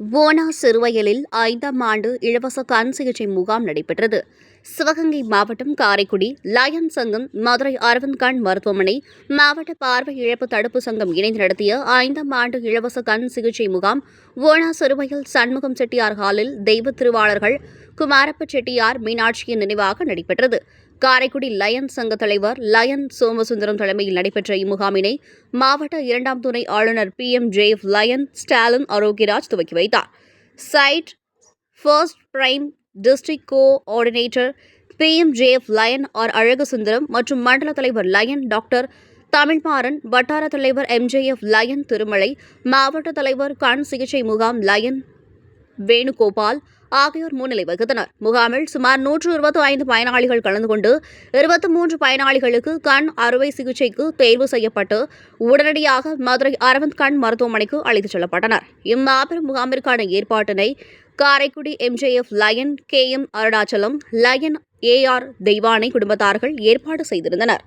ஓனா சிறுவயலில் 5ஆம் ஆண்டு இலவச கண் சிகிச்சை முகாம் நடைபெற்றது. சிவகங்கை மாவட்டம் காரைக்குடி லயன் சங்கம், மதுரை அரவிந்த் கண் மருத்துவமனை, மாவட்ட பார்வை இழப்பு தடுப்பு சங்கம் இணைந்து நடத்திய 5ஆம் ஆண்டு இலவச கண் சிகிச்சை முகாம் ஓனா சிறுவயல் சண்முகம் செட்டியார் ஹாலில் தெய்வ திருவாளர்கள் குமாரப்ப செட்டியார், மீனாட்சியின் நினைவாக நடைபெற்றது. காரைக்குடி லயன் சங்க தலைவர் லயன் சோமசுந்தரம் தலைமையில் நடைபெற்ற இம்முகாமினை மாவட்ட 2ஆம் துணை ஆளுநர் PMJF லயன் ஸ்டாலின் ஆரோக்கியராஜ் துவக்கி வைத்தார். சைட் first prime district coordinator PMJF lion Alagusundaram மற்றும் மண்டல தலைவர் லயன் டாக்டர் தமிழ்மாறன், வட்டார தலைவர் MJF லயன் திருமலை, மாவட்ட தலைவர் கண் சிகிச்சை முகாம் லயன் வேணுகோபால் ஆகியோர் முன்னிலை வகித்தனர். முகாமில் சுமார் 125 பயனாளிகள் கலந்து கொண்டு 23 பயனாளிகளுக்கு கண் அறுவை சிகிச்சைக்கு தேர்வு செய்யப்பட்டு உடனடியாக மதுரை அரவிந்த் கண் மருத்துவமனைக்கு அழைத்துச் செல்லப்பட்டனர். இம்மாபெரும் முகாமிற்கான ஏற்பாட்டினை Karaikudi MJF lion KM Arunachalam, lion AR Deivanai குடும்பத்தார்கள் ஏற்பாடு செய்திருந்தனர்.